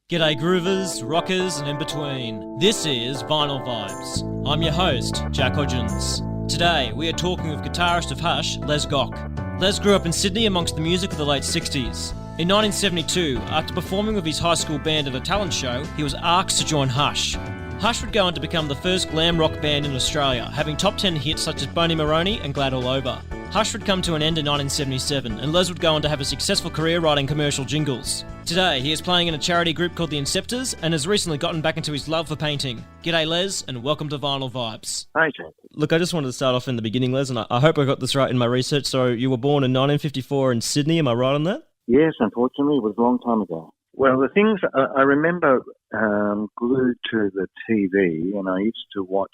G'day groovers, rockers and in between. This is Vinyl Vibes. I'm your host, Jack Hodgins. Today we are talking with guitarist of Hush, Les Gock. Les grew up in Sydney amongst the music of the late 60s. In 1972, after performing with his high school band at a talent show, he was asked to join Hush. Hush would go on to become the first glam rock band in Australia, having top 10 hits such as Bony Moronie and Glad All Over. Hush would come to an end in 1977, and Les would go on to have a successful career writing commercial jingles. Today, he is playing in a charity group called the Inceptors, and has recently gotten back into his love for painting. G'day Les, and welcome to Vinyl Vibes. Hi, Jack. Look, I just wanted to start off in the beginning, Les, and I hope I got this right in my research. So you were born in 1954 in Sydney, am I right on that? Yes, unfortunately, it was a long time ago. Well, the things I remember glued to the TV, and I used to watch,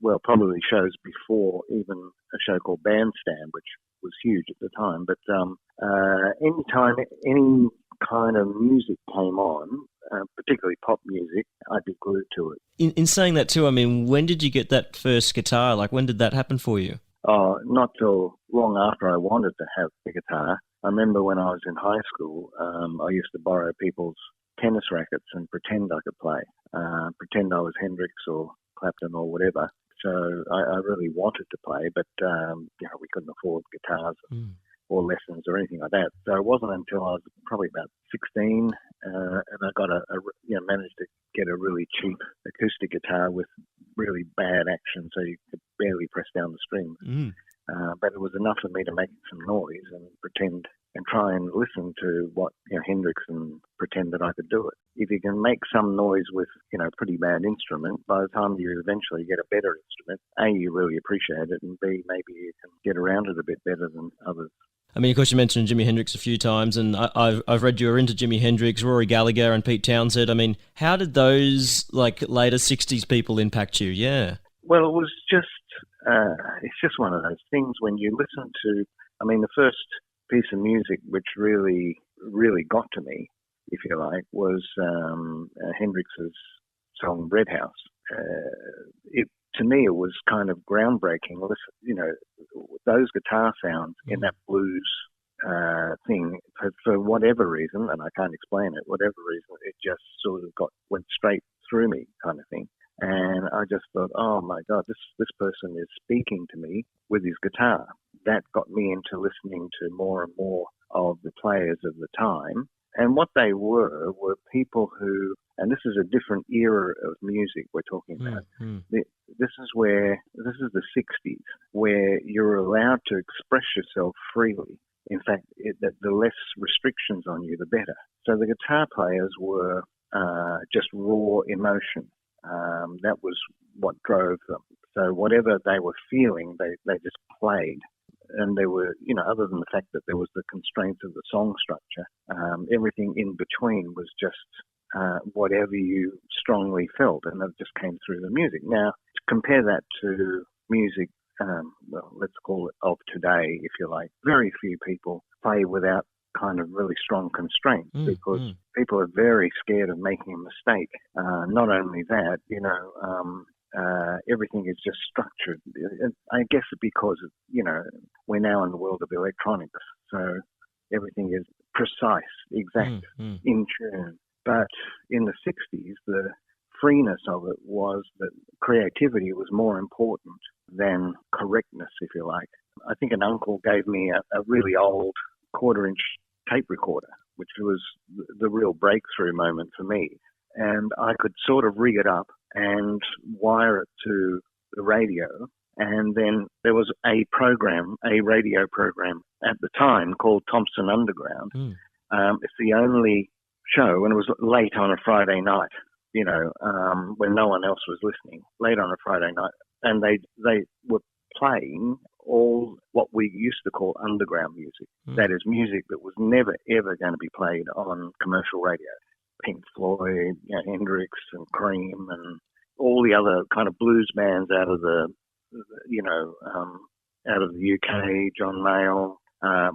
well, probably shows before, even a show called Bandstand, which was huge at the time. But any time any kind of music came on, particularly pop music, I'd be glued to it. In saying that too, I mean, when did you get that first guitar? Like, when did that happen for you? Oh, not till long after I wanted to have the guitar. I remember when I was in high school, I used to borrow people's tennis rackets and pretend I could play, pretend I was Hendrix or Clapton or whatever. So I really wanted to play, but we couldn't afford guitars or lessons or anything like that. So it wasn't until I was probably about 16, and I got managed to get a really cheap acoustic guitar with really bad action, so you could barely press down the strings. But it was enough for me to make some noise and pretend and try and listen to what Hendrix and pretend that I could do it. If you can make some noise with a pretty bad instrument, by the time you eventually get a better instrument, A, you really appreciate it, and B, maybe you can get around it a bit better than others. I mean, of course, you mentioned Jimi Hendrix a few times, and I've read you were into Jimi Hendrix, Rory Gallagher, and Pete Townsend. I mean, how did those later '60s people impact you? Yeah. Well, it was just it's just one of those things when you listen to. I mean, the first piece of music which really got to me, if you like, was Hendrix's song "Red House." To me, it was kind of groundbreaking. Those guitar sounds in that blues thing, for whatever reason, and I can't explain it, whatever reason, it just sort of went straight through me kind of thing. And I just thought, oh my God, this person is speaking to me with his guitar. That got me into listening to more and more of the players of the time. And what they were people who, and this is a different era of music we're talking about. This is the 60s, where you're allowed to express yourself freely. In fact, the less restrictions on you, the better. So the guitar players were just raw emotion. That was what drove them. So whatever they were feeling, they just played. And there were, other than the fact that there was the constraints of the song structure, everything in between was just whatever you strongly felt, and that just came through the music. Now, compare that to music, let's call it of today, if you like. Very few people play without kind of really strong constraints because people are very scared of making a mistake. Not only that, everything is just structured. I guess because, we're now in the world of electronics, so everything is precise, exact, in tune. But in the 60s, the freeness of it was that creativity was more important than correctness, if you like. I think an uncle gave me a really old quarter-inch tape recorder, which was the real breakthrough moment for me. And I could sort of rig it up and wire it to the radio. And then there was a radio program at the time called Thompson Underground. It's the only show, and it was late on a Friday night, when no one else was listening, late on a Friday night. And they were playing all what we used to call underground music. That is music that was never, ever going to be played on commercial radio. Pink Floyd, Hendrix and Cream and all the other kind of blues bands out of the UK, John Mayall,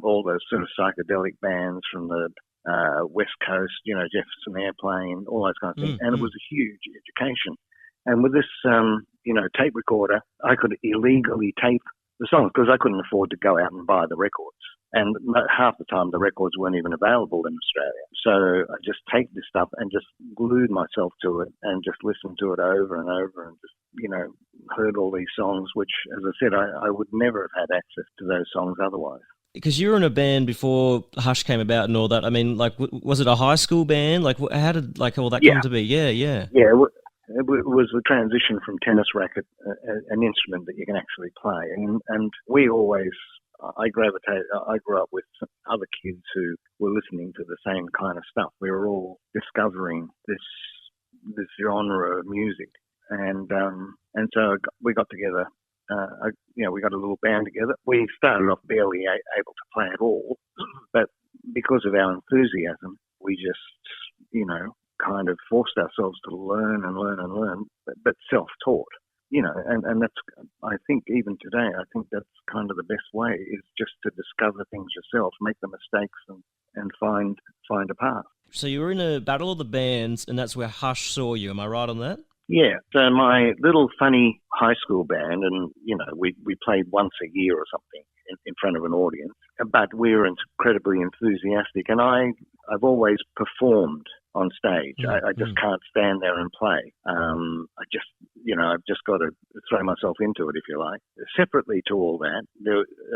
all those sort of psychedelic bands from the West Coast, Jefferson Airplane, all those kind of things. And it was a huge education. And with this, tape recorder, I could illegally tape the songs because I couldn't afford to go out and buy the records. And half the time the records weren't even available in Australia. So I just take this stuff and just glued myself to it and just listened to it over and over and just, heard all these songs, which, as I said, I would never have had access to those songs otherwise. Because you were in a band before Hush came about and all that. I mean, like, was it a high school band? Like, how did all that come to be? Yeah. Yeah, it was the transition from tennis racket, an instrument that you can actually play. And we always, I grew up with other kids who were listening to the same kind of stuff. We were all discovering this genre of music. And so we got together. We got a little band together. We started off barely able to play at all, but because of our enthusiasm, we just, kind of forced ourselves to learn, but self-taught, and that's, I think even today, I think that's kind of the best way, is just to discover things yourself, make the mistakes and find a path. So you were in a battle of the bands, and that's where Hush saw you. Am I right on that? Yeah, so my little funny high school band, and, we played once a year or something in front of an audience, but we were incredibly enthusiastic, and I've always performed on stage. I just can't stand there and play. I've just got to throw myself into it, if you like. Separately to all that,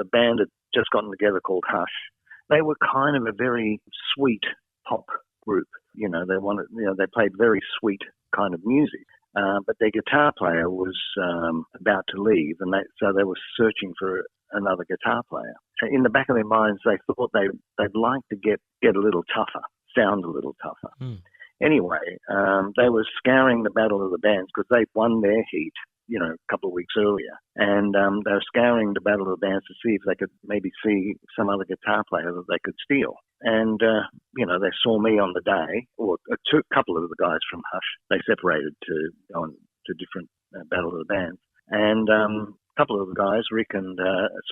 a band had just gotten together called Hush. They were kind of a very sweet pop group. They played very sweet kind of music. But their guitar player was about to leave, and so they were searching for another guitar player. In the back of their minds, they thought they'd like to get a little tougher, sound a little tougher. Anyway, they were scouring the Battle of the Bands because they'd won their heat, a couple of weeks earlier, and they were scouring the Battle of the Bands to see if they could maybe see some other guitar player that they could steal. And, they saw me on the day, or a couple of the guys from Hush. They separated to go on to different Battle of the Bands. And a couple of the guys, Rick and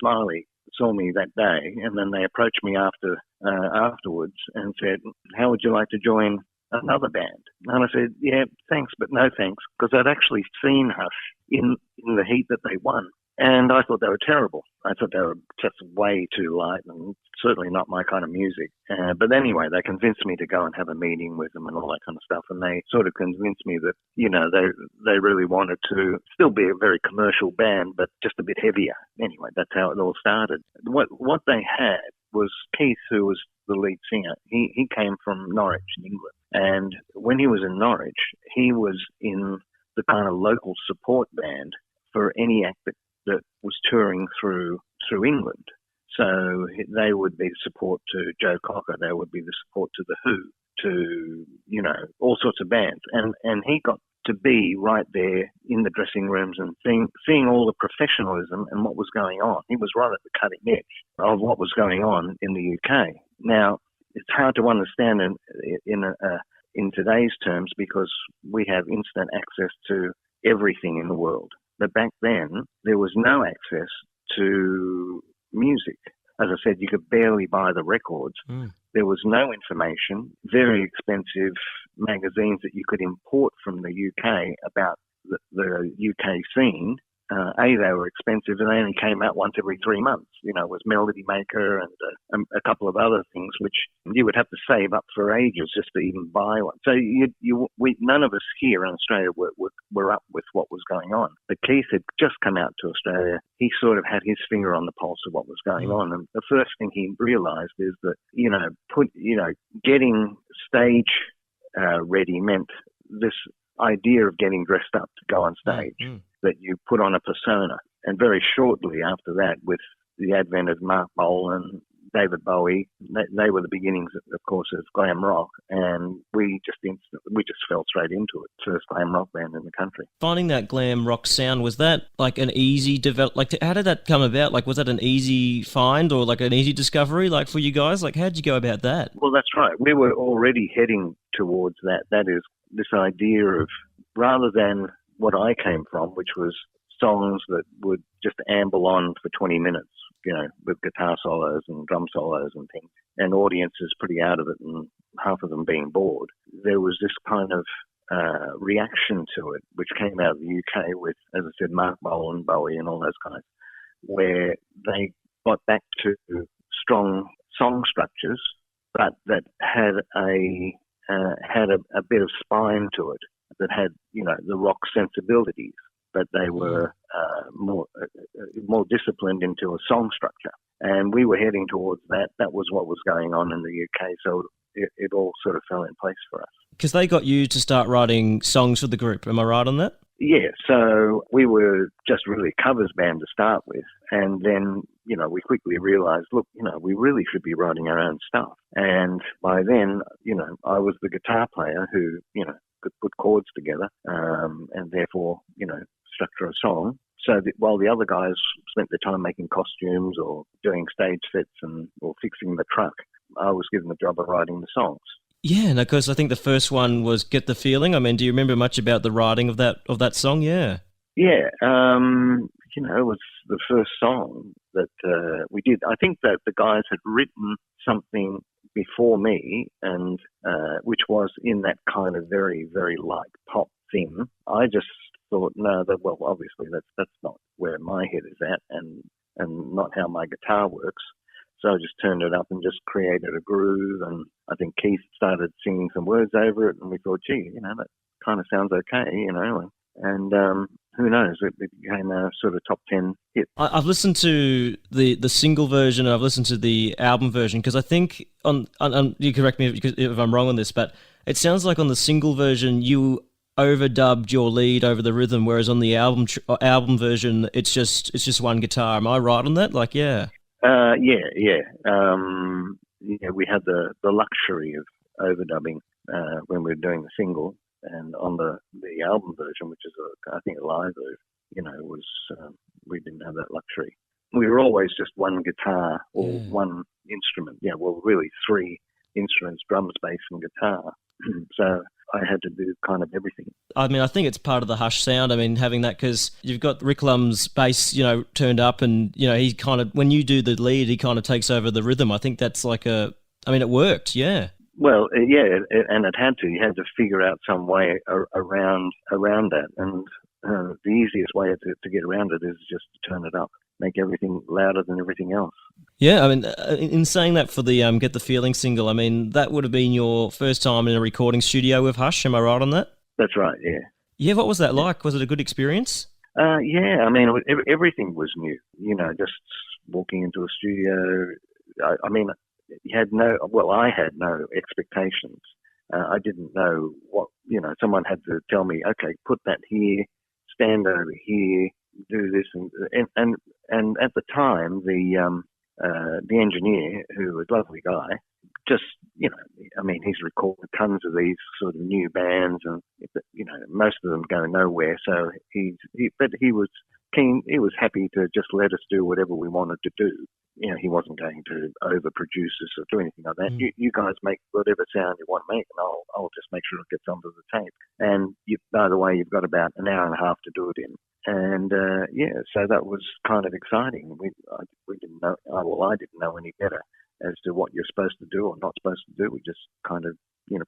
Smiley, saw me that day, and then they approached me afterwards and said, "How would you like to join another band?" And I said, "Yeah, thanks, but no thanks," because I'd actually seen Hush in the heat that they won. And I thought they were terrible. I thought they were just way too light and certainly not my kind of music. But anyway, they convinced me to go and have a meeting with them and all that kind of stuff. And they sort of convinced me that, they really wanted to still be a very commercial band, but just a bit heavier. Anyway, that's how it all started. What they had was Keith, who was the lead singer. He came from Norwich in England. And when he was in Norwich, he was in the kind of local support band for any act that was touring through England. So they would be support to Joe Cocker, they would be the support to The Who, to, all sorts of bands. And he got to be right there in the dressing rooms and seeing all the professionalism and what was going on. He was right at the cutting edge of what was going on in the UK. Now, it's hard to understand in today's terms because we have instant access to everything in the world. But back then, there was no access to music. As I said, you could barely buy the records. There was no information, very expensive magazines that you could import from the UK about the UK scene. They were expensive and they only came out once every 3 months. It was Melody Maker and a couple of other things, which you would have to save up for ages just to even buy one. So none of us here in Australia were up with what was going on. But Keith had just come out to Australia. He sort of had his finger on the pulse of what was going on. And the first thing he realised is that, getting stage ready meant this idea of getting dressed up to go on stage, that you put on a persona. And very shortly after that, with the advent of Mark Bolan, David Bowie, they were the beginnings, of course, of glam rock, and we just fell straight into it. First glam rock band in the country. Finding that glam rock sound, was that like an easy how did that come about? Like, was that an easy find or like an easy discovery, like for you guys? Like, how did you go about that? Well, that's right. We were already heading towards that. That is this idea of, rather than what I came from, which was songs that would just amble on for 20 minutes, with guitar solos and drum solos and things, and audiences pretty out of it and half of them being bored. There was this kind of reaction to it, which came out of the UK with, as I said, Mark Bolan, Bowie and all those guys, where they got back to strong song structures, but that had a bit of spine to it, that had, the rock sensibilities, but they were more disciplined into a song structure. And we were heading towards that. That was what was going on in the UK, so it all sort of fell in place for us. Because they got you to start writing songs for the group, am I right on that? Yeah, so we were just really a covers band to start with, and then, we quickly realised, look, we really should be writing our own stuff. And by then, I was the guitar player who, could put chords together, and therefore, structure a song. So that while the other guys spent their time making costumes or doing stage sets or fixing the truck, I was given the job of writing the songs. Yeah, no, because I think the first one was Get the Feeling. I mean, do you remember much about the writing of that song? Yeah. Yeah, it was the first song that we did. I think that the guys had written something before me, and which was in that kind of very, very light pop thing. I just thought, obviously that's not where my head is at, and not how my guitar works. So I just turned it up and just created a groove, and I think Keith started singing some words over it, and we thought, gee, that kind of sounds okay, and who knows, it became a sort of top 10 hit. I've listened to the single version, and I've listened to the album version, because I think, on you correct me if I'm wrong on this, but it sounds like on the single version you overdubbed your lead over the rhythm, whereas on the album version it's just one guitar. Am I right on that? Like, yeah. Yeah. We had the luxury of overdubbing when we were doing the single, and on the album version, which is I think a live version, was we didn't have that luxury. We were always just one guitar or one instrument. Yeah, well, really three instruments: drums, bass, and guitar. So I had to do kind of everything. I mean, I think it's part of the Hush sound. I mean, having that, because you've got Rick Lum's bass, turned up, and, he kind of, when you do the lead, he kind of takes over the rhythm. I think that's it worked, yeah. Well, yeah, and it had to. You had to figure out some way around that. And the easiest way to get around it is just to turn it up, make everything louder than everything else. Yeah, I mean, in saying that, for the Get the Feeling single, I mean, that would have been your first time in a recording studio with Hush, am I right on that? That's right, yeah. Yeah, what was that like? Was it a good experience? Yeah, I mean, everything was new, just walking into a studio. I had no expectations. I didn't know what, someone had to tell me, okay, put that here, stand over here, do this, and at the time the engineer, who was a lovely guy, just he's recorded tons of these sort of new bands, and most of them go nowhere. So he was keen. He was happy to just let us do whatever we wanted to do. He wasn't going to overproduce us or do anything like that. You guys make whatever sound you want to make, and I'll just make sure it gets onto the tape. And by the way, you've got about an hour and a half to do it in. And so that was kind of exciting. We didn't know. I didn't know any better as to what you're supposed to do or not supposed to do. We just kind of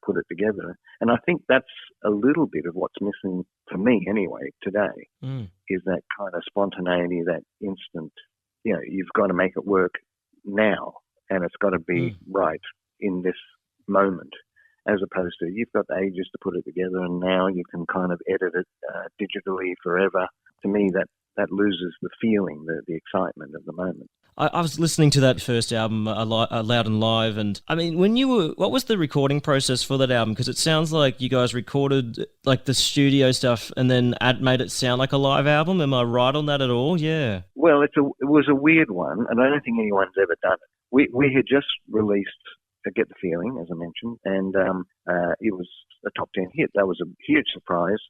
put it together. And I think that's a little bit of what's missing, for me anyway, today, is that kind of spontaneity, that instant. You've got to make it work now, and it's got to be right in this moment, as opposed to you've got ages to put it together, and now you can kind of edit it digitally forever. To me, that loses the feeling, the excitement of the moment. I was listening to that first album, Aloud and Live, and I mean, what was the recording process for that album? Because it sounds like you guys recorded like the studio stuff and then made it sound like a live album. Am I right on that at all? Yeah. Well, it was a weird one, and I don't think anyone's ever done it. We had just released Get the Feeling, as I mentioned, and it was a top 10 hit. That was a huge surprise.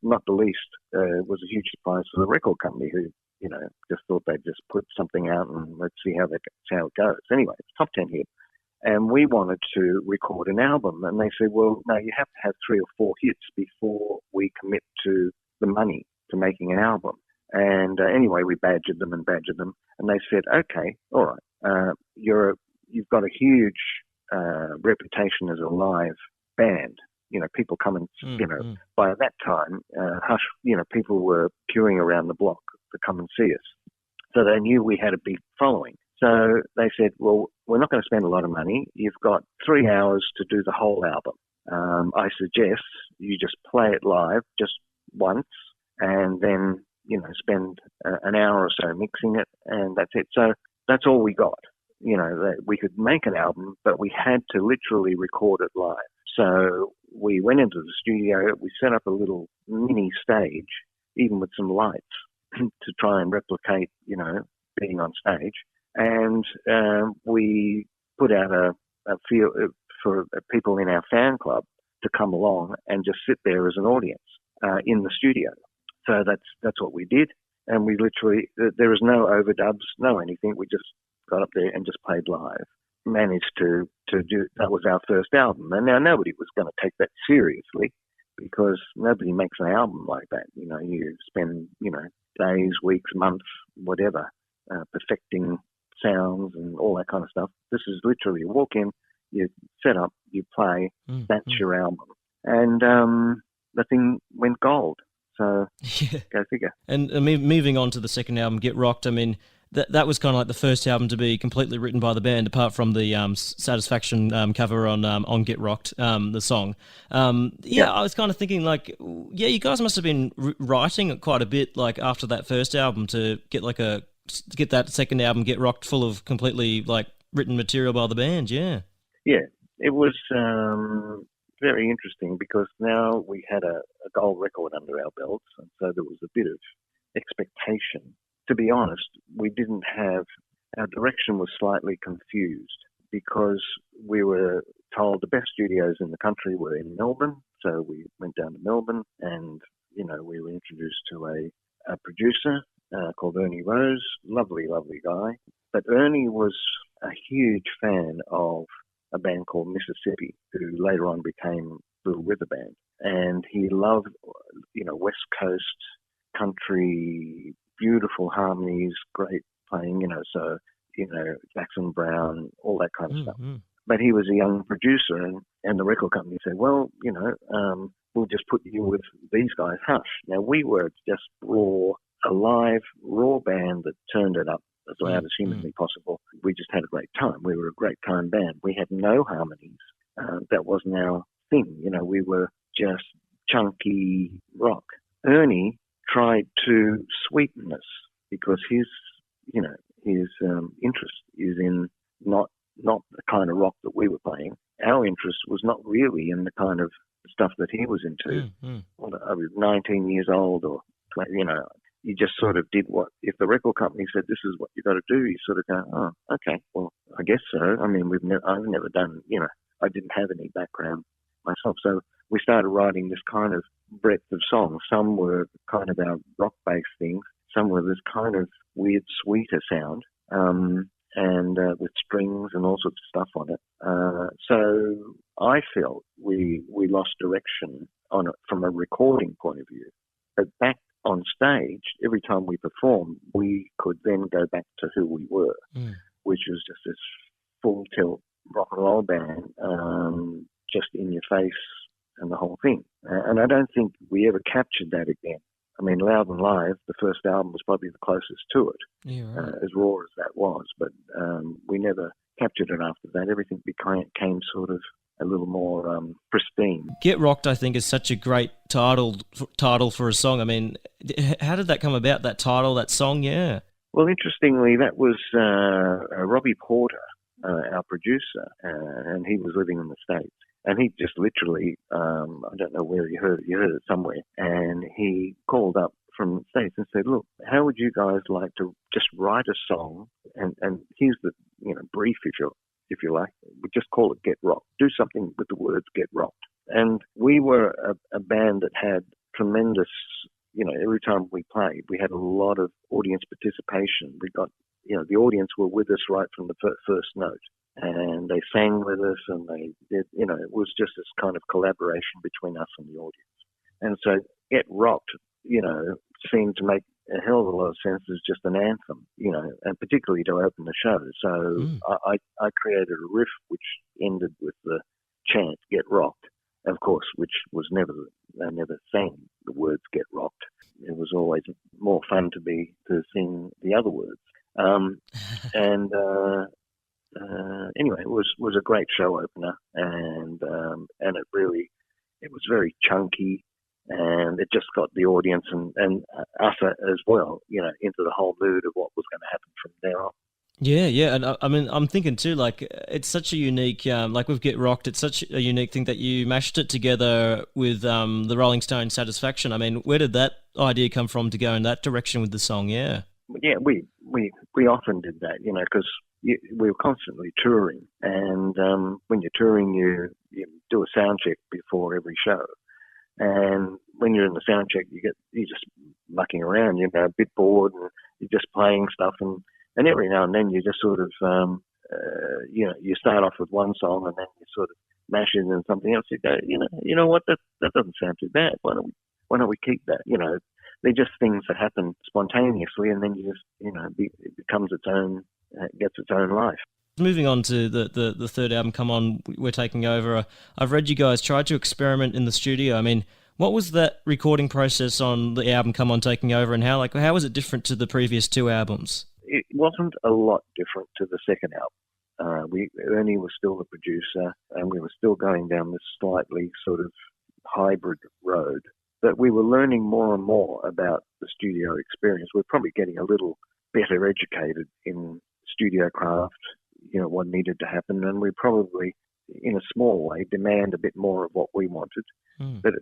Not the least, it was a huge surprise for the record company, who just thought they'd just put something out and let's see how it goes. Anyway, it's top 10 hit. And we wanted to record an album. And they said, well, no, you have to have 3 or 4 hits before we commit to the money to making an album. And anyway, we badgered them. And they said, okay, all right, you've got a huge reputation as a live band. People come and, by that time, Hush, people were queuing around the block to come and see us. So they knew we had a big following. So they said, well, we're not going to spend a lot of money. You've got 3 hours to do the whole album. I suggest you just play it live just once and then, spend an hour or so mixing it, and that's it. So that's all we got. We could make an album, but we had to literally record it live. So we went into the studio, we set up a little mini stage, even with some lights, to try and replicate, being on stage. And we put out a feel for people in our fan club to come along and just sit there as an audience in the studio. So that's what we did. And we literally, there was no overdubs, no anything. We just got up there and just played live. Managed to do, that was our first album. And now nobody was going to take that seriously because nobody makes an album like that. You spend, days, weeks, months, whatever, perfecting sounds and all that kind of stuff. This is literally you walk in, you set up, you play, that's your album. And the thing went gold. So go figure. And moving on to the second album, Get Rocked, I mean, that was kind of like the first album to be completely written by the band, apart from the Satisfaction cover on Get Rocked, the song. I was kind of thinking, like, you guys must have been writing quite a bit, like, after that first album to get get that second album, Get Rocked, full of completely, like, written material by the band, yeah. Yeah, it was very interesting because now we had a gold record under our belts, and so there was a bit of expectation. To be honest, we didn't have, our direction was slightly confused because we were told the best studios in the country were in Melbourne. So we went down to Melbourne and, we were introduced to a producer called Ernie Rose, lovely, lovely guy. But Ernie was a huge fan of a band called Mississippi, who later on became Little River Band. And he loved, West Coast country, beautiful harmonies, great playing, Jackson Brown, all that kind of stuff. But he was a young producer, and the record company said, well, we'll just put you with these guys, Hush. Now, we were just a live, raw band that turned it up as loud as humanly possible. We just had a great time. We were a great time band. We had no harmonies. That wasn't our thing. We were just chunky rock. Ernie tried to sweeten us because his interest is in not the kind of rock that we were playing. Our interest was not really in the kind of stuff that he was into. I was 19 years old, or you just sort of did what, if the record company said this is what you got to do, you sort of go, oh, okay, well, I guess so. I mean, I've never done, I didn't have any background myself, so we started writing this kind of breadth of songs. Some were kind of our rock-based things. Some were this kind of weird, sweeter sound, and with strings and all sorts of stuff on it. So I felt we lost direction on it from a recording point of view. But back on stage, every time we performed, we could then go back to who we were, which was just this full tilt rock and roll band, just in your face and the whole thing. And I don't think we ever captured that again. I mean, Loud and Live, the first album, was probably the closest to it, as raw as that was. But we never captured it after that. Everything became sort of a little more pristine. Get Rocked, I think, is such a great title for a song. I mean, how did that come about, that title, that song? Yeah. Well, interestingly, that was Robbie Porter, our producer, and he was living in the States. And he just literally, I don't know where you heard it somewhere, and he called up from the States and said, look, how would you guys like to just write a song, and here's the brief, if you like, we just call it Get Rocked. Do something with the words Get Rocked. And we were a band that had tremendous, every time we played, we had a lot of audience participation. We got, the audience were with us right from the first note. And they sang with us, and they did, it was just this kind of collaboration between us and the audience. And so Get Rocked, seemed to make a hell of a lot of sense as just an anthem, and particularly to open the show. So I created a riff which ended with the chant Get Rocked, of course, which was they never sang the words Get Rocked. It was always more fun to sing the other words. And anyway, it was a great show opener, and it was very chunky, and it just got the audience and us as well, into the whole mood of what was going to happen from there on. Yeah, yeah, and I mean, I'm thinking too, like, it's such a unique, like with Get Rocked, it's such a unique thing that you mashed it together with the Rolling Stones Satisfaction. I mean, where did that idea come from to go in that direction with the song? Yeah. Yeah, we often did that, because we were constantly touring, and when you're touring, you do a sound check before every show, and when you're in the sound check, you're just mucking around, a bit bored, and you're just playing stuff, and every now and then you just sort of, you start off with one song, and then you sort of mash it into something else. You go, you know what, that doesn't sound too bad. Why don't we keep that? They're just things that happen spontaneously, and then you just, it becomes its own, gets its own life. Moving on to the third album, Come On, We're Taking Over. I've read you guys tried to experiment in the studio. I mean, what was that recording process on the album Come On, Taking Over, and how was it different to the previous two albums? It wasn't a lot different to the second album. Ernie was still the producer, and we were still going down this slightly sort of hybrid road. But we were learning more and more about the studio experience. We're probably getting a little better educated in studio craft, what needed to happen, and we probably, in a small way, demand a bit more of what we wanted. But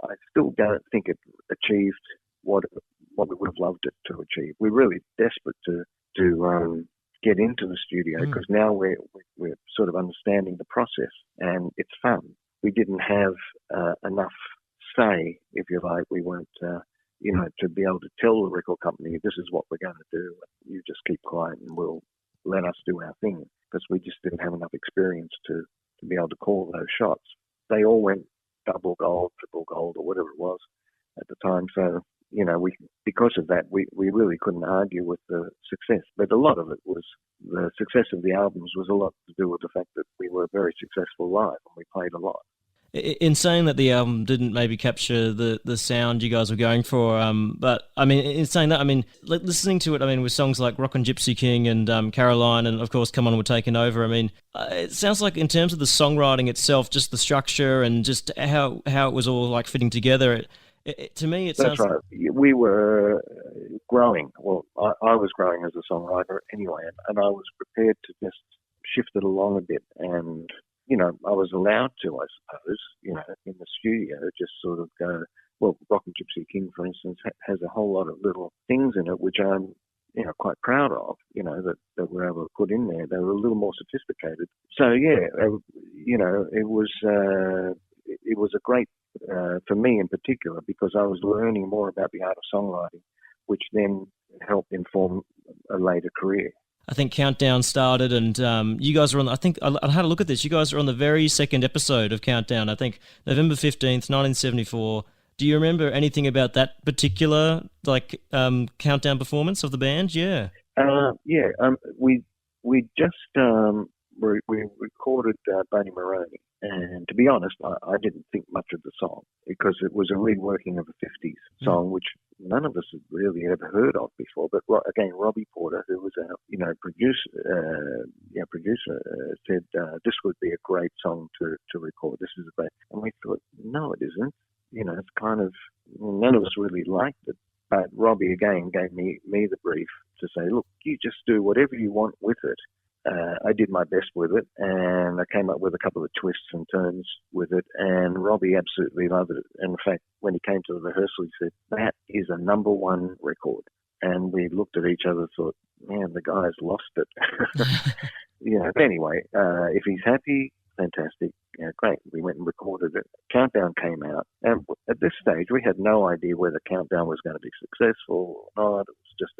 I still don't think it achieved what we would have loved it to achieve. We're really desperate to get into the studio, because now we're sort of understanding the process, and it's fun. We didn't have enough say, if you like. We weren't, to be able to tell the record company, this is what we're going to do. You just keep quiet and we'll let us do our thing, because we just didn't have enough experience to be able to call those shots. They all went double gold, triple gold, or whatever it was at the time. So, because of that, we really couldn't argue with the success. But a lot of it was, the success of the albums was a lot to do with the fact that we were very successful live, and we played a lot. In saying that the album didn't maybe capture the sound you guys were going for, but I mean, in saying that, I mean, listening to it, I mean, with songs like Rockin' Gypsy King and Caroline, and of course, Come On, We're Taking Over, I mean, it sounds like in terms of the songwriting itself, just the structure and just how it was all like fitting together, to me, it sounds... That's right. We were growing. Well, I was growing as a songwriter anyway, and I was prepared to just shift it along a bit, and I was allowed to, I suppose, in the studio, just sort of go, well, Rockin' Gypsy King, for instance, has a whole lot of little things in it which I'm, quite proud of, that we're able to put in there. They were a little more sophisticated. So, yeah, it was a great, for me in particular, because I was learning more about the art of songwriting, which then helped inform a later career. I think Countdown started, and you guys were on, I think, I had a look at this, you guys were on the very second episode of Countdown, I think November 15th, 1974. Do you remember anything about that particular, Countdown performance of the band? Yeah. We just we recorded Bony Moronie, and to be honest, I didn't think much of the song, because it was a reworking of a 50s song, which none of us had really ever heard of before. But again, Robbie Porter, who was our producer, said this would be a great song to record. This is a great, and we thought, no, it isn't. It's kind of, none of us really liked it. But Robbie again gave me the brief to say, look, you just do whatever you want with it. I did my best with it, and I came up with a couple of twists and turns with it, and Robbie absolutely loved it. In fact, when he came to the rehearsal, he said, that is a number one record. And we looked at each other and thought, man, the guy's lost it. But anyway, if he's happy, fantastic. Great. We went and recorded it. Countdown came out, and at this stage, we had no idea whether Countdown was going to be successful or not. It was just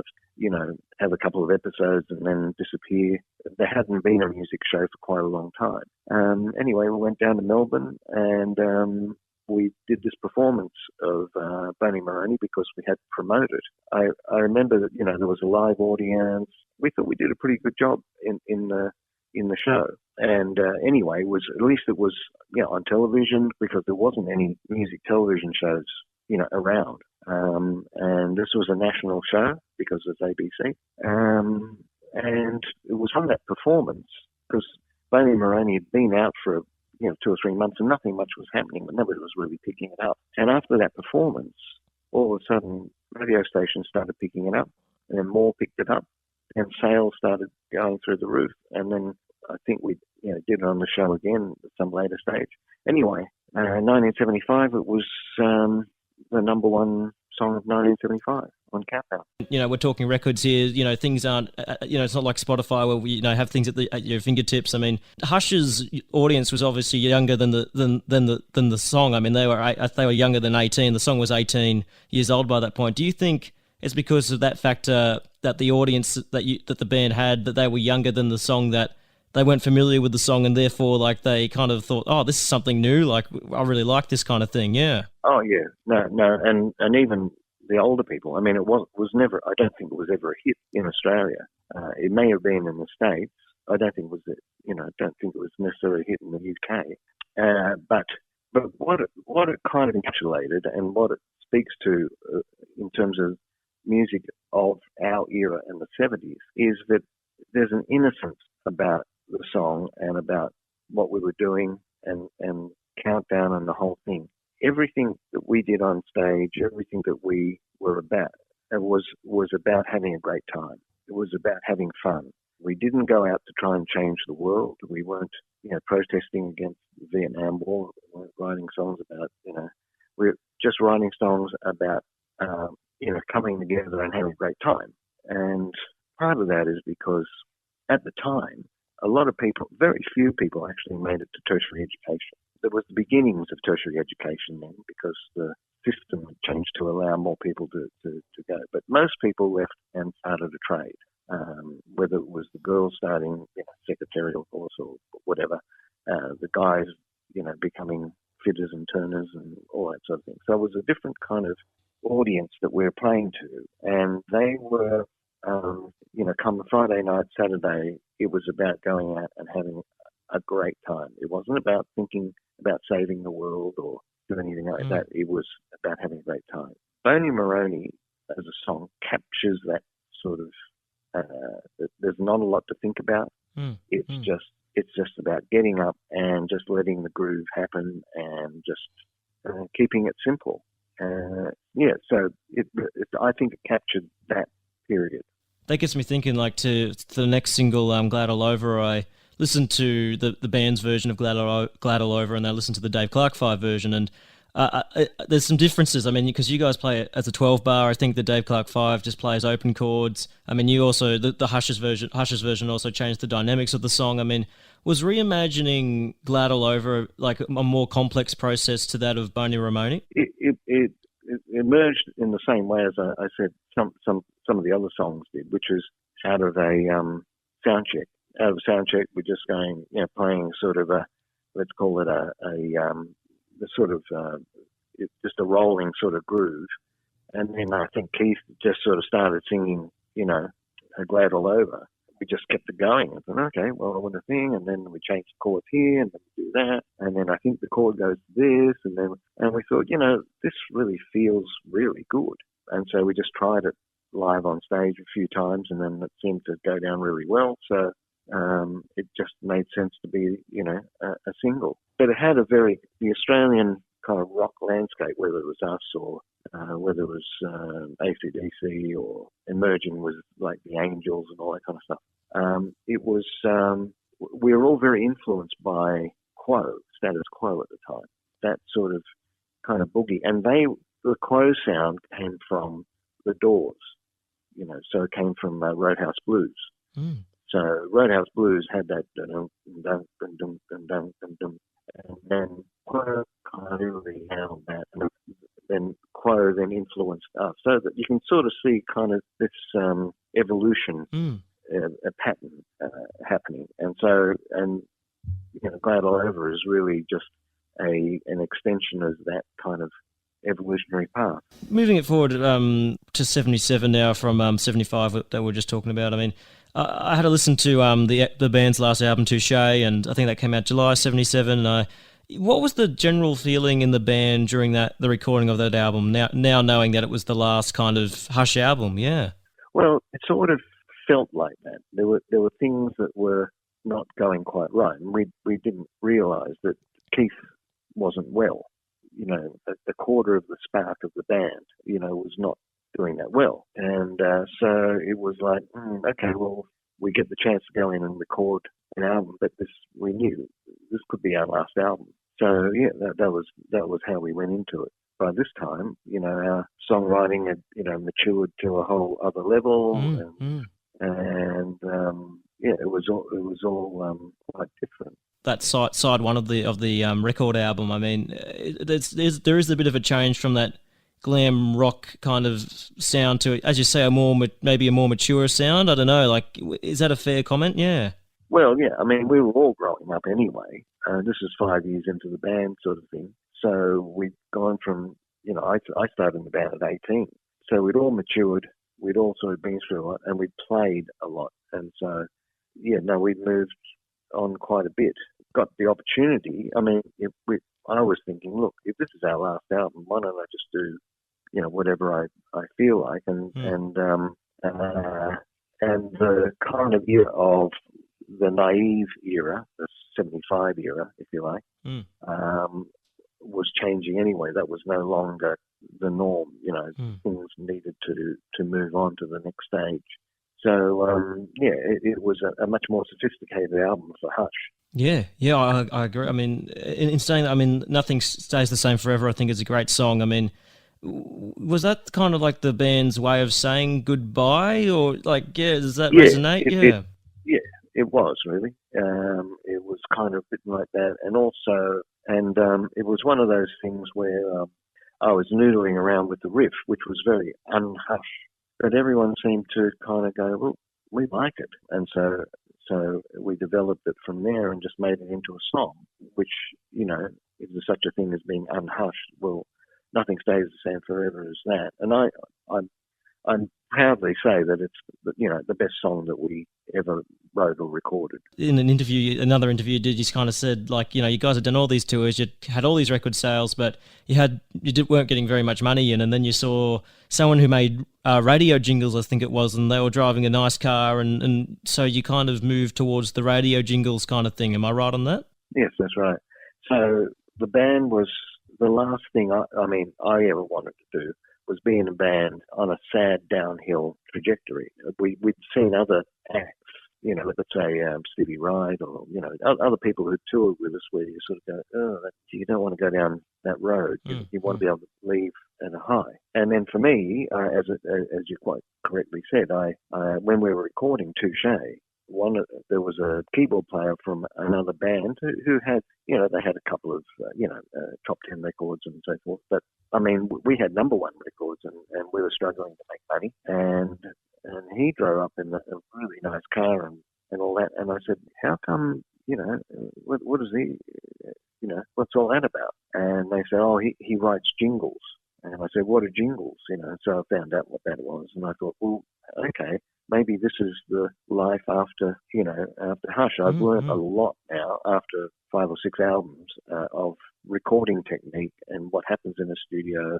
have a couple of episodes and then disappear. There hadn't been a music show for quite a long time. Anyway, we went down to Melbourne, and we did this performance of Bony Moronie because we had to promote it. I remember that there was a live audience. We thought we did a pretty good job in the show. And anyway, at least it was on television, because there wasn't any music television shows around. And this was a national show because it's ABC. And it was from that performance, because Bony Moronie had been out for 2 or 3 months and nothing much was happening, but nobody was really picking it up. And after that performance, all of a sudden, radio stations started picking it up, and then more picked it up, and sales started going through the roof. And then I think we did it on the show again at some later stage. Anyway, in 1975, it was the number one song of 1975 on Countdown. We're talking records here. Things aren't. It's not like Spotify where we have things at your fingertips. I mean, Hush's audience was obviously younger than the song. I mean, they were younger than 18. The song was 18 years old by that point. Do you think it's because of that factor that the audience that the band had, that they were younger than the song, that they weren't familiar with the song, and therefore, like, they kind of thought, oh, this is something new. Like, I really like this kind of thing. Yeah. Oh yeah. No, and even the older people. I mean, it was never. I don't think it was ever a hit in Australia. It may have been in the States. I don't think it was. I don't think it was necessarily a hit in the UK. But what it kind of encapsulated, and what it speaks to in terms of music of our era in the 70s, is that there's an innocence about the song and about what we were doing and Countdown and the whole thing. Everything that we did on stage, everything that we were about, it was about having a great time. It was about having fun. We didn't go out to try and change the world. We weren't, protesting against the Vietnam War. We weren't writing songs about, we were just writing songs about, coming together and having a great time. And part of that is because at the time, a lot of people, very few people actually made it to tertiary education. There was the beginnings of tertiary education then, because the system had changed to allow more people to go. But most people left and started a trade, whether it was the girls starting secretarial course or whatever, the guys, becoming fitters and turners and all that sort of thing. So it was a different kind of audience that we were playing to, and they were, come Friday night, Saturday, it was about going out and having a great time. It wasn't about thinking about saving the world or doing anything like that. It was about having a great time. Bony Moronie as a song captures that sort of, there's not a lot to think about. It's just about getting up and just letting the groove happen and just keeping it simple. So I think it captured that period. That gets me thinking, like, to the next single, Glad All Over. I listened to the band's version of Glad All Over, and I listened to the Dave Clark 5 version, and there's some differences. I mean, because you guys play it as a 12-bar. I think the Dave Clark 5 just plays open chords. I mean, you also, the Hush's version also changed the dynamics of the song. I mean, was reimagining Glad All Over like a more complex process to that of Bony Moronie? It emerged in the same way as I said some of the other songs did, which is out of a sound check. Out of a sound check, we're just going, playing sort of a, let's call it just a rolling sort of groove. And then I think Keith just sort of started singing, Glad All Over. We just kept it going. I thought, okay, well, I want to sing, and then we change the chord here, and then we do that, and then I think the chord goes to this, and we thought, this really feels really good. And so we just tried it live on stage a few times, and then it seemed to go down really well. So it just made sense to be, a single. But it had the Australian kind of rock landscape, whether it was us or whether it was AC/DC or emerging was like the Angels and all that kind of stuff. It was, we were all very influenced by Status Quo at the time, that sort of kind of boogie. And the Quo sound came from the Doors, so it came from Roadhouse Blues. So Roadhouse Blues had that dum dum dum dum dum dum dum dum, and then Quo kind of really nailed that, and then Quo then influenced us, so that you can sort of see kind of this evolution, a pattern happening, and Glad All Over is really just an extension of that kind of evolutionary path. Moving it forward to 77 now from 75 that we're just talking about. I mean, I had to listen to the band's last album, Touché, and I think that came out July 77. What was the general feeling in the band during the recording of that album, now knowing that it was the last kind of Hush album? Yeah. Well, it sort of felt like that. There were things that were not going quite right, and we didn't realise that Keith wasn't well. You know, a quarter of the spark of the band, you know, was not doing that well, and so it was like, okay, well, we get the chance to go in and record an album, but we knew this could be our last album. So yeah, that was how we went into it. By this time, you know, our songwriting had, you know, matured to a whole other level, and yeah, it was all quite different. That side one of the record album, I mean, there is a bit of a change from that glam rock kind of sound to, as you say, maybe a more mature sound. I don't know. Like, is that a fair comment? Yeah. Well, yeah. I mean, we were all growing up anyway. This is 5 years into the band, sort of thing. So we'd gone from, you know, I started in the band at 18. So we'd all matured. We'd all sort of been through a lot, and we'd played a lot. And so, yeah, no, we'd moved on quite a bit. Got the opportunity. I mean, I was thinking, look, if this is our last album, why don't I just do, you know, whatever I feel like, and the kind of year of the naive era, the 75 era, if you like, was changing anyway. That was no longer the norm. You know, things needed to move on to the next stage. So, yeah, it was a much more sophisticated album for Hush. Yeah, I agree. I mean, in saying that, I mean, Nothing Stays the Same Forever, I think, is a great song. I mean, was that kind of like the band's way of saying goodbye, or like, yeah, does that resonate? It was really. It was kind of a bit like that, and also, it was one of those things where I was noodling around with the riff, which was very unhushed, but everyone seemed to kind of go, well, we like it, and so we developed it from there and just made it into a song, which, you know, if there's such a thing as being unhushed, well, Nothing Stays the Same Forever is that. And I'm proudly say that it's, you know, the best song that we ever wrote or recorded. In another interview you did, you kind of said, like, you know, you guys had done all these tours, you had all these record sales, but you weren't getting very much money in, and then you saw someone who made radio jingles, I think it was, and they were driving a nice car, and so you kind of moved towards the radio jingles kind of thing. Am I right on that? Yes, that's right. So the band was the last thing I ever wanted to do was be in a band on a sad downhill trajectory. We'd seen other acts, you know, let's say Stevie Wright, or, you know, other people who toured with us, where you sort of go, you don't want to go down that road. You want to be able to leave at a high. And then for me, as you quite correctly said, when we were recording Touché, there was a keyboard player from another band who had, you know, they had a couple of, top 10 records and so forth. But, I mean, we had number one records, and we were struggling to make money. And he drove up in a really nice car and all that. And I said, how come, you know, what is he, you know, what's all that about? And they said, oh, he writes jingles. And I said, what are jingles? You know, so I found out what that was. And I thought, well, okay, maybe this is the life after Hush. I've learned a lot now after 5 or 6 albums of recording technique and what happens in a studio.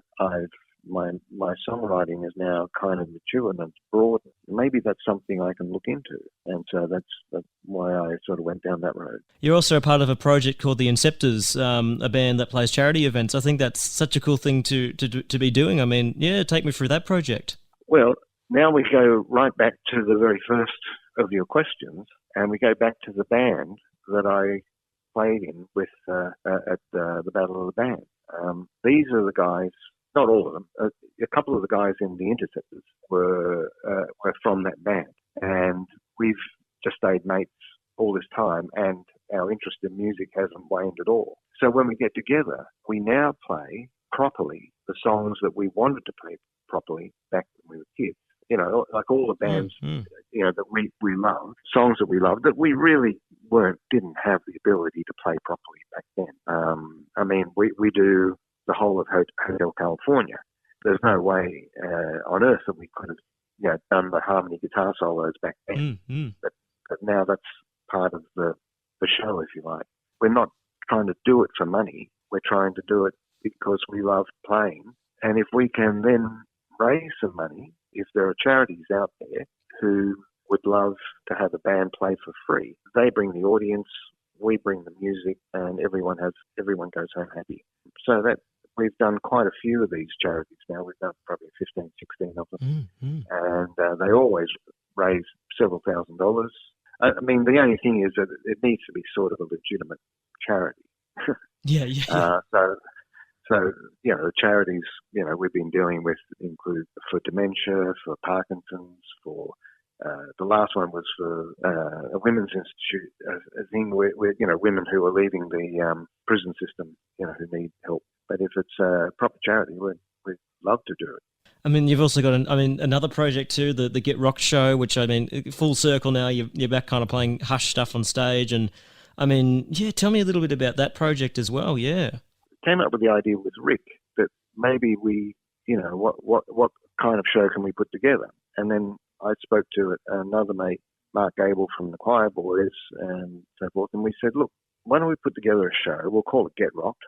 My songwriting is now kind of mature and it's broad. Maybe that's something I can look into. And so that's why I sort of went down that road. You're also a part of a project called The Inceptors, a band that plays charity events. I think that's such a cool thing to be doing. I mean, yeah, take me through that project. Well, now we go right back to the very first of your questions, and we go back to the band that I played in with at the Battle of the Band. These are the guys, not all of them, a couple of the guys in The Interceptors were from that band, and we've just stayed mates all this time, and our interest in music hasn't waned at all. So when we get together, we now play properly the songs that we wanted to play properly back when we were kids. You know, like all the bands, you know, that we love, songs that we love, that we really didn't have the ability to play properly back then. I mean, we do the whole of Hotel California. There's no way on earth that we could have, you know, done the harmony guitar solos back then. But now that's part of the show, if you like. We're not trying to do it for money. We're trying to do it because we love playing. And if we can then raise some money, if there are charities out there who would love to have a band play for free. They bring the audience, we bring the music, and everyone goes home happy. So that we've done quite a few of these charities now. We've done probably 15, 16 of them. And they always raise several $1,000s. I mean, the only thing is that it needs to be sort of a legitimate charity. So, the charities, we've been dealing with include for dementia, for Parkinson's, for the last one was for a women's institute, a thing where women who are leaving the prison system, who need help. But if it's a proper charity, we'd love to do it. I mean, you've also got another project too, the Get Rocked show, which, I mean, full circle now, you're back kind of playing Hush stuff on stage. And, I mean, tell me a little bit about that project as well, Came up with the idea with Rick that maybe we, what kind of show can we put together? And then I spoke to another mate, Mark Gable from the Choir Boys and so forth, and we said, look, why don't we put together a show? We'll call it Get Rocked.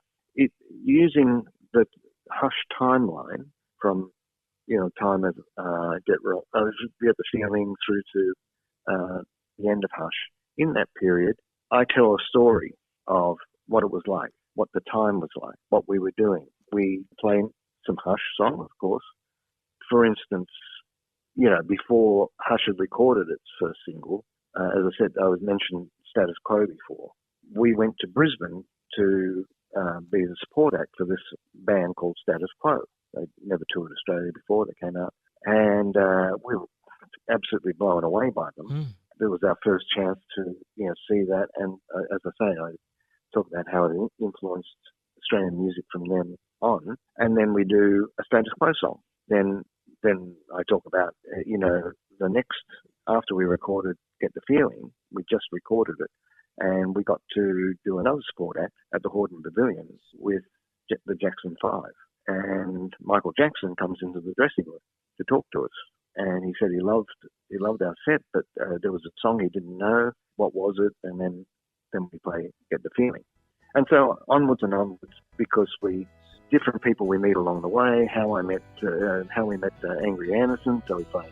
Using the Hush timeline from time of Get Rocked, Get the Feeling through to the end of Hush. In that period, I tell a story of what it was like, what the time was like, what we were doing. We play some Hush songs, of course. For instance, before Hush had recorded its first single, as I said, I was mentioned Status Quo before. We went to Brisbane to be the support act for this band called Status Quo. They never toured Australia before they came out. And we were absolutely blown away by them. It was our first chance to see that. And as I say, I talk about how it influenced Australian music from then on. And then we do a Status Quo song. Then I talk about, the next, after we recorded Get the Feeling, we just recorded it. And we got to do another support act at the Hordern Pavilion with the Jackson 5. And Michael Jackson comes into the dressing room to talk to us. And he said he loved our set, but there was a song he didn't know. What was it? And then we play Get the Feeling. And so onwards and onwards, because different people we meet along the way, how we met Angry Anderson, so we played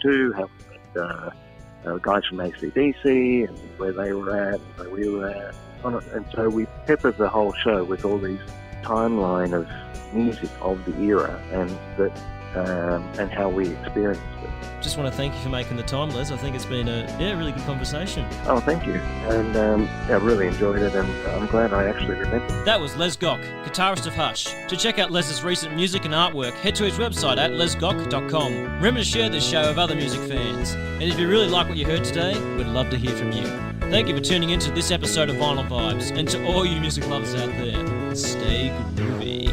too, how we met guys from AC/DC and where they were at and where we were at. And so we peppered the whole show with all these timeline of music of the era and how we experienced it. Just want to thank you for making the time, Les. I think it's been a really good conversation. Oh, thank you. And I really enjoyed it, and I'm glad I actually remembered. That was Les Gock, guitarist of Hush. To check out Les's recent music and artwork, head to his website at lesgock.com. Remember to share this show with other music fans. And if you really like what you heard today, we'd love to hear from you. Thank you for tuning in to this episode of Vinyl Vibes, and to all you music lovers out there, stay groovy.